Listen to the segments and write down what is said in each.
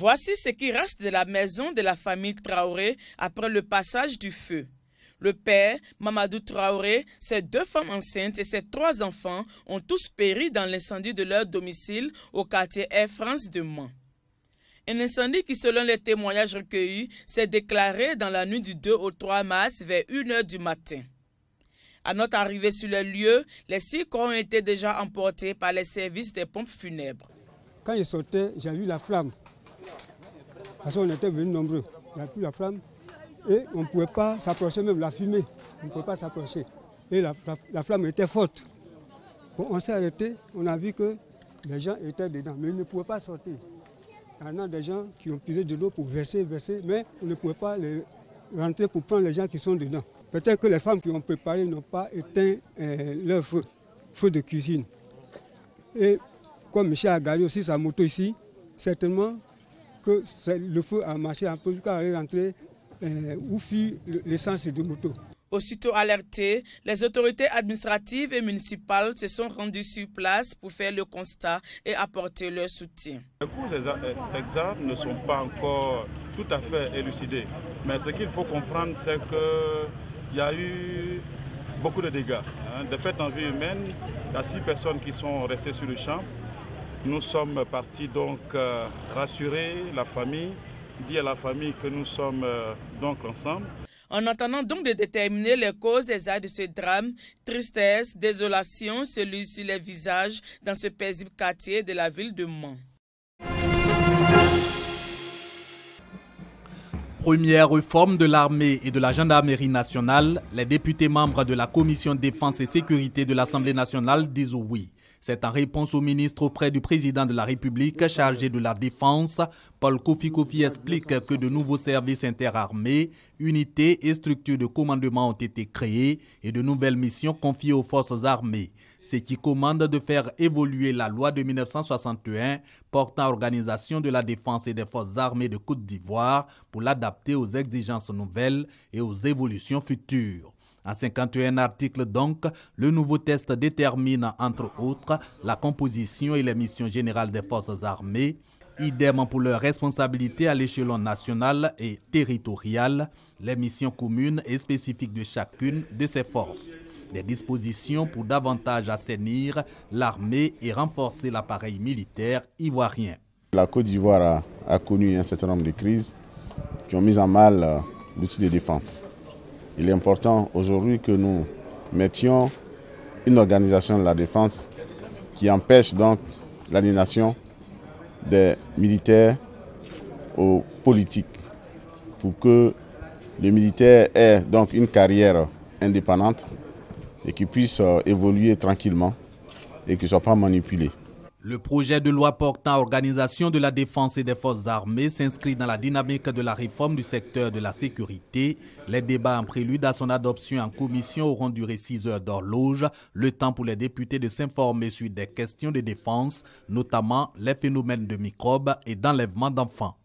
Voici ce qui reste de la maison de la famille Traoré après le passage du feu. Le père, Mamadou Traoré, ses 2 femmes enceintes et ses 3 enfants ont tous péri dans l'incendie de leur domicile au quartier Air France de Mans. Un incendie qui, selon les témoignages recueillis, s'est déclaré dans la nuit du 2 au 3 mars vers 1 h du matin. À notre arrivée sur le lieu, les 6 corps ont été déjà emportés par les services des pompes funèbres. Quand il sortait, j'ai vu la flamme. Parce qu'on était venus nombreux. Il y a plus la flamme. Et on ne pouvait pas s'approcher, même la fumée. On ne pouvait pas s'approcher. Et la flamme était forte. Bon, on s'est arrêté, on a vu que les gens étaient dedans, mais ils ne pouvaient pas sortir. Il y en a des gens qui ont puisé de l'eau pour verser, mais on ne pouvait pas rentrer pour prendre les gens qui sont dedans. Peut-être que les femmes qui ont préparé n'ont pas éteint leur feu de cuisine. Et comme Michel a garé aussi sa moto ici, certainement que le feu a marché un peu jusqu'à aller rentrer où fit l'essence de moto. Aussitôt alertées, les autorités administratives et municipales se sont rendues sur place pour faire le constat et apporter leur soutien. Les causes exactes ne sont pas encore tout à fait élucidées. Mais ce qu'il faut comprendre, c'est qu'il y a eu beaucoup de dégâts. Des pertes en vie humaine, il y a 6 personnes qui sont restées sur le champ. Nous sommes partis donc rassurer la famille, dire à la famille que nous sommes donc ensemble. En attendant donc de déterminer les causes exactes de ce drame, tristesse, désolation se lisent sur les visages dans ce paisible quartier de la ville de Mans. Première réforme de l'armée et de la gendarmerie nationale, les députés membres de la commission défense et sécurité de l'Assemblée nationale disent oui. C'est en réponse au ministre auprès du président de la République chargé de la Défense. Paul Kofi explique que de nouveaux services interarmés, unités et structures de commandement ont été créés et de nouvelles missions confiées aux forces armées. Ce qui commande de faire évoluer la loi de 1961 portant organisation de la défense et des forces armées de Côte d'Ivoire pour l'adapter aux exigences nouvelles et aux évolutions futures. En 51 articles donc, le nouveau texte détermine entre autres la composition et les missions générales des forces armées, idem pour leurs responsabilités à l'échelon national et territorial, les missions communes et spécifiques de chacune de ces forces. Des dispositions pour davantage assainir l'armée et renforcer l'appareil militaire ivoirien. La Côte d'Ivoire a connu un certain nombre de crises qui ont mis en mal l'outil de défense. Il est important aujourd'hui que nous mettions une organisation de la défense qui empêche donc l'aliénation des militaires aux politiques pour que les militaires aient donc une carrière indépendante et qu'ils puissent évoluer tranquillement et qu'ils ne soient pas manipulés. Le projet de loi portant organisation de la défense et des forces armées s'inscrit dans la dynamique de la réforme du secteur de la sécurité. Les débats en prélude à son adoption en commission auront duré 6 heures d'horloge, le temps pour les députés de s'informer sur des questions de défense, notamment les phénomènes de microbes et d'enlèvement d'enfants.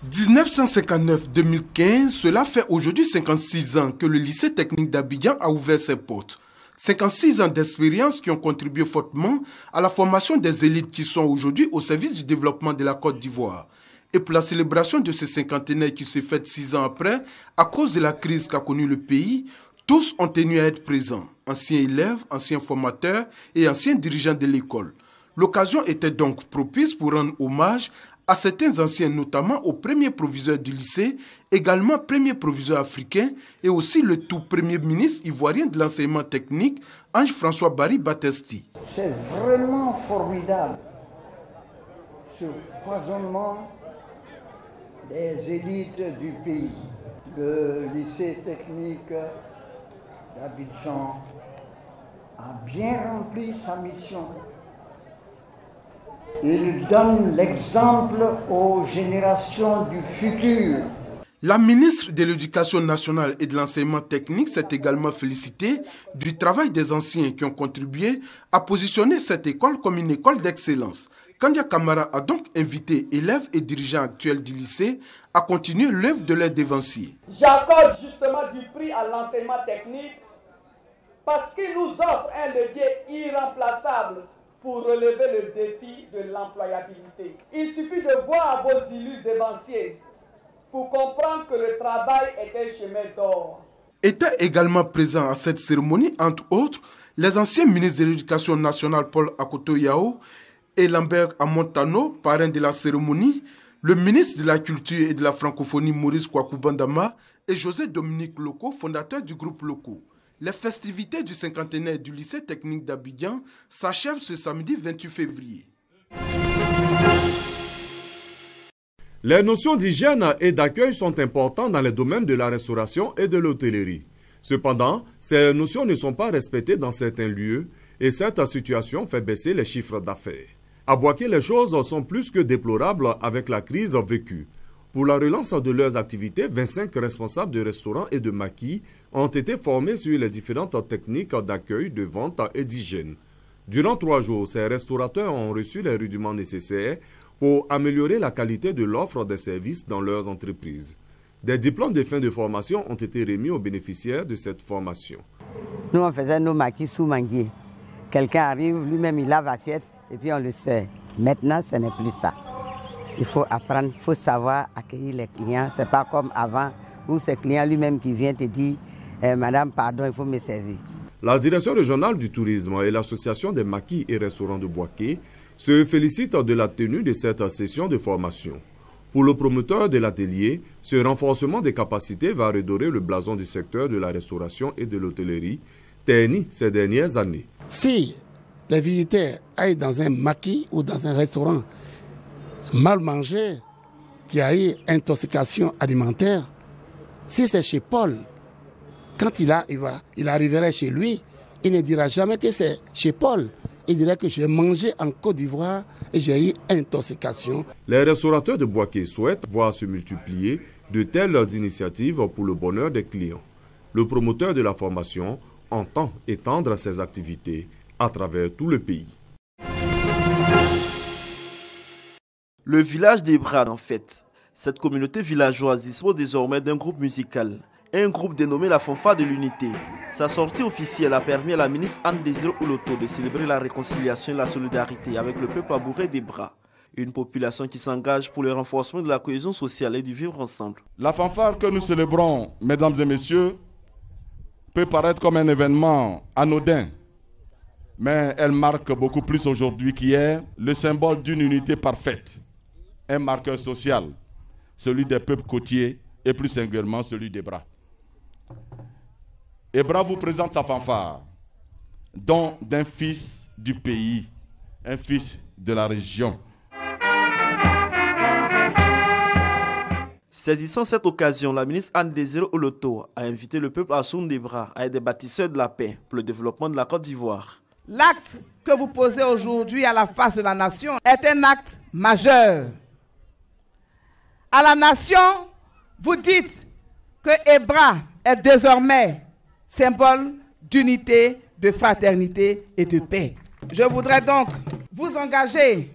1959-2015, cela fait aujourd'hui 56 ans que le lycée technique d'Abidjan a ouvert ses portes. 56 ans d'expérience qui ont contribué fortement à la formation des élites qui sont aujourd'hui au service du développement de la Côte d'Ivoire. Et pour la célébration de ce cinquantenaire qui se fête 6 ans après, à cause de la crise qu'a connue le pays, tous ont tenu à être présents, anciens élèves, anciens formateurs et anciens dirigeants de l'école. L'occasion était donc propice pour rendre hommage à certains anciens, notamment au premier proviseur du lycée, également premier proviseur africain et aussi le tout premier ministre ivoirien de l'enseignement technique, Ange-François Barry Battesti. C'est vraiment formidable, ce foisonnement des élites du pays. Le lycée technique d'Abidjan a bien rempli sa mission. Il donne l'exemple aux générations du futur. La ministre de l'Éducation nationale et de l'enseignement technique s'est également félicitée du travail des anciens qui ont contribué à positionner cette école comme une école d'excellence. Kandia Kamara a donc invité élèves et dirigeants actuels du lycée à continuer l'œuvre de leurs dévanciers. J'accorde justement du prix à l'enseignement technique parce qu'il nous offre un levier irremplaçable pour relever le défi de l'employabilité. Il suffit de voir vos élus dévanciers pour comprendre que le travail est un chemin d'or. Étaient également présents à cette cérémonie, entre autres, les anciens ministres de l'Éducation nationale Paul Akoto Yao et Lambert Amontano, parrain de la cérémonie, le ministre de la Culture et de la Francophonie Maurice Kwaku Bandama et José Dominique Loko, fondateur du groupe Loko. Les festivités du cinquantenaire du lycée technique d'Abidjan s'achèvent ce samedi 28 février. Les notions d'hygiène et d'accueil sont importantes dans les domaines de la restauration et de l'hôtellerie. Cependant, ces notions ne sont pas respectées dans certains lieux et cette situation fait baisser les chiffres d'affaires. À Boaké, les choses sont plus que déplorables avec la crise vécue. Pour la relance de leurs activités, 25 responsables de restaurants et de maquis ont été formés sur les différentes techniques d'accueil, de vente et d'hygiène. Durant 3 jours, ces restaurateurs ont reçu les rudiments nécessaires pour améliorer la qualité de l'offre des services dans leurs entreprises. Des diplômes de fin de formation ont été remis aux bénéficiaires de cette formation. Nous, on faisait nos maquis sous manguier. Quelqu'un arrive, lui-même, il lave l'assiette et puis on le sert. Maintenant, ce n'est plus ça. Il faut apprendre, il faut savoir accueillir les clients. Ce n'est pas comme avant où c'est le client lui-même qui vient te dire Madame, pardon, il faut me servir. La direction régionale du tourisme et l'association des maquis et restaurants de Boaké se félicitent de la tenue de cette session de formation. Pour le promoteur de l'atelier, ce renforcement des capacités va redorer le blason du secteur de la restauration et de l'hôtellerie, terni ces dernières années. Si les visiteurs aillent dans un maquis ou dans un restaurant mal mangé, qui a eu intoxication alimentaire, si c'est chez Paul, quand il arriverait chez lui, il ne dira jamais que c'est chez Paul. Il dirait que j'ai mangé en Côte d'Ivoire et j'ai eu intoxication. Les restaurateurs de Boaké souhaitent voir se multiplier de telles initiatives pour le bonheur des clients. Le promoteur de la formation entend étendre ses activités à travers tout le pays. Le village d'Ebra en fête. Cette communauté villageoise dispose désormais d'un groupe musical. Un groupe dénommé la Fanfare de l'Unité. Sa sortie officielle a permis à la ministre Anne-Désiré Oloto de célébrer la réconciliation et la solidarité avec le peuple abouré d'Ebra. Une population qui s'engage pour le renforcement de la cohésion sociale et du vivre ensemble. La fanfare que nous célébrons, mesdames et messieurs, peut paraître comme un événement anodin, mais elle marque beaucoup plus aujourd'hui qu'hier le symbole d'une unité parfaite, un marqueur social, celui des peuples côtiers et plus singulièrement celui d'Ebra. Ebra vous présente sa fanfare, don d'un fils du pays, un fils de la région. Saisissant cette occasion, la ministre Anne-Désiré Oloto a invité le peuple Assoun d'Ebra à être des bâtisseurs de la paix pour le développement de la Côte d'Ivoire. L'acte que vous posez aujourd'hui à la face de la nation est un acte majeur. À la nation, vous dites que Ebra est désormais symbole d'unité, de fraternité et de paix. Je voudrais donc vous engager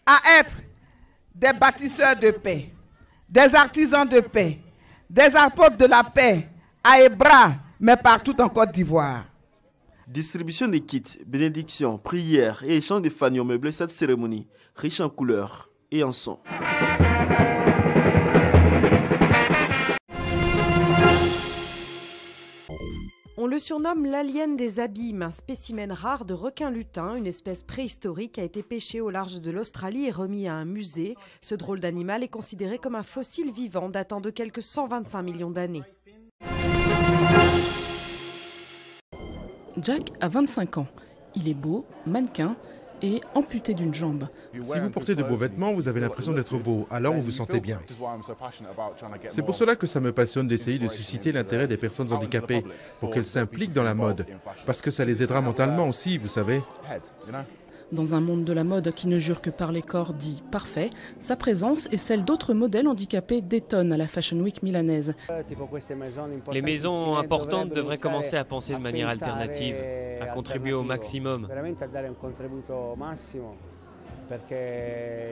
à être des bâtisseurs de paix, des artisans de paix, des apôtres de la paix à Ebra, mais partout en Côte d'Ivoire. Distribution des kits, bénédictions, prières et échange de fanions meublent cette cérémonie, riche en couleurs et en sons. On le surnomme l'alien des abîmes, un spécimen rare de requin lutin, une espèce préhistorique a été pêché au large de l'Australie et remis à un musée. Ce drôle d'animal est considéré comme un fossile vivant datant de quelques 125 millions d'années. Jack a 25 ans. Il est beau, mannequin et amputé d'une jambe. Si vous portez de beaux vêtements, vous avez l'impression d'être beau, alors vous vous sentez bien. C'est pour cela que ça me passionne d'essayer de susciter l'intérêt des personnes handicapées, pour qu'elles s'impliquent dans la mode, parce que ça les aidera mentalement aussi, vous savez. Dans un monde de la mode qui ne jure que par les corps dits parfaits, sa présence et celle d'autres modèles handicapés détonnent à la Fashion Week milanaise. Les maisons importantes devraient commencer à penser de manière alternative, à contribuer au maximum.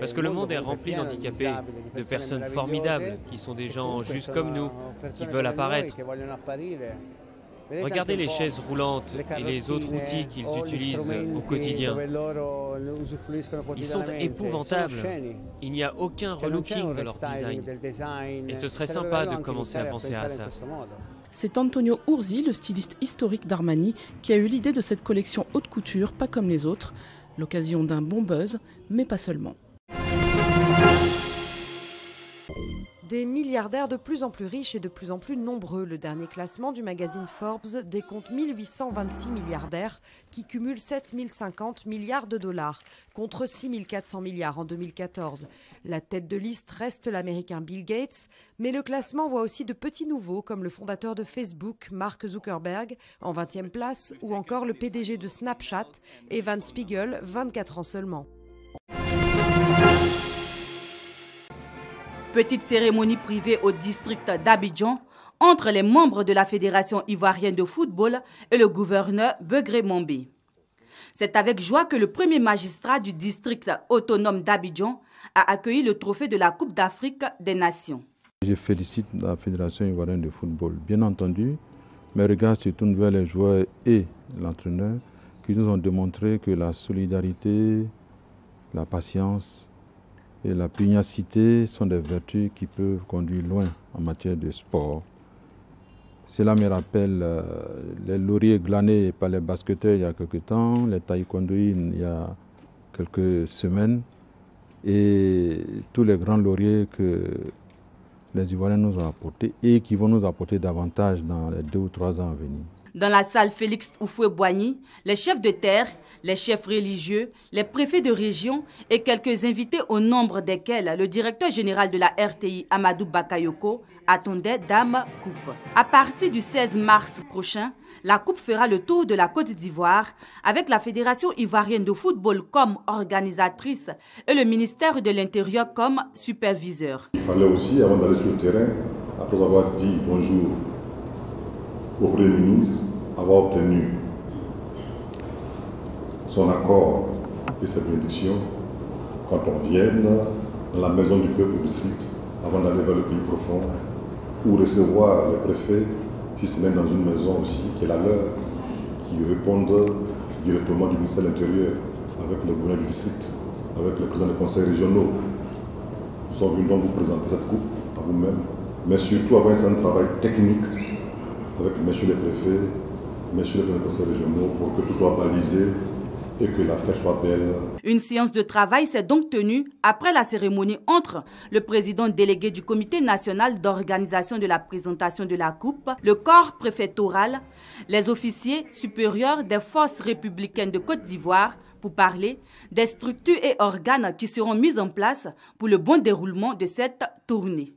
Parce que le monde est rempli d'handicapés, de personnes formidables, qui sont des gens juste comme nous, qui veulent apparaître. Regardez les chaises roulantes et les autres outils qu'ils utilisent au quotidien. Ils sont épouvantables. Il n'y a aucun relooking de leur design. Et ce serait sympa de commencer à penser à ça. C'est Antonio Urzi, le styliste historique d'Armani, qui a eu l'idée de cette collection haute couture, pas comme les autres. L'occasion d'un bon buzz, mais pas seulement. Des milliardaires de plus en plus riches et de plus en plus nombreux. Le dernier classement du magazine Forbes décompte 1826 milliardaires qui cumulent 7050 milliards de dollars contre 6400 milliards en 2014. La tête de liste reste l'américain Bill Gates, mais le classement voit aussi de petits nouveaux comme le fondateur de Facebook, Mark Zuckerberg, en 20e place, ou encore le PDG de Snapchat, Evan Spiegel, 24 ans seulement. Petite cérémonie privée au district d'Abidjan entre les membres de la Fédération ivoirienne de football et le gouverneur Begré Mombé. C'est avec joie que le premier magistrat du district autonome d'Abidjan a accueilli le trophée de la Coupe d'Afrique des Nations. Je félicite la Fédération ivoirienne de football. Bien entendu, mes regards se tournent vers les joueurs et l'entraîneur qui nous ont démontré que la solidarité, la patience et la pugnacité sont des vertus qui peuvent conduire loin en matière de sport. Cela me rappelle les lauriers glanés par les basketteurs il y a quelques temps, les taekwondoïnes il y a quelques semaines et tous les grands lauriers que les Ivoiriens nous ont apportés et qui vont nous apporter davantage dans les 2 ou 3 ans à venir. Dans la salle Félix Houphouët-Boigny, les chefs de terre, les chefs religieux, les préfets de région et quelques invités au nombre desquels le directeur général de la RTI, Amadou Bakayoko, attendait Dame Coupe. À partir du 16 mars prochain, la Coupe fera le tour de la Côte d'Ivoire avec la Fédération ivoirienne de football comme organisatrice et le ministère de l'Intérieur comme superviseur. Il fallait aussi, avant d'aller sur le terrain, après avoir dit bonjour au Premier ministre, avoir obtenu son accord et ses bénédictions quand on vienne dans la maison du peuple du district avant d'aller vers le pays profond ou recevoir le préfet qui se met dans une maison aussi qui est la leur, qui répondent directement du ministère de l'Intérieur avec le gouverneur du district, avec le président des conseils régionaux. Nous sommes venus donc vous présenter cette coupe à vous-même, mais surtout avoir un travail technique avec messieurs les préfets, messieurs les conseils régionaux, pour que tout soit balisé et que la fête soit belle. Une séance de travail s'est donc tenue après la cérémonie entre le président délégué du comité national d'organisation de la présentation de la coupe, le corps préfectoral, les officiers supérieurs des forces républicaines de Côte d'Ivoire pour parler des structures et organes qui seront mis en place pour le bon déroulement de cette tournée.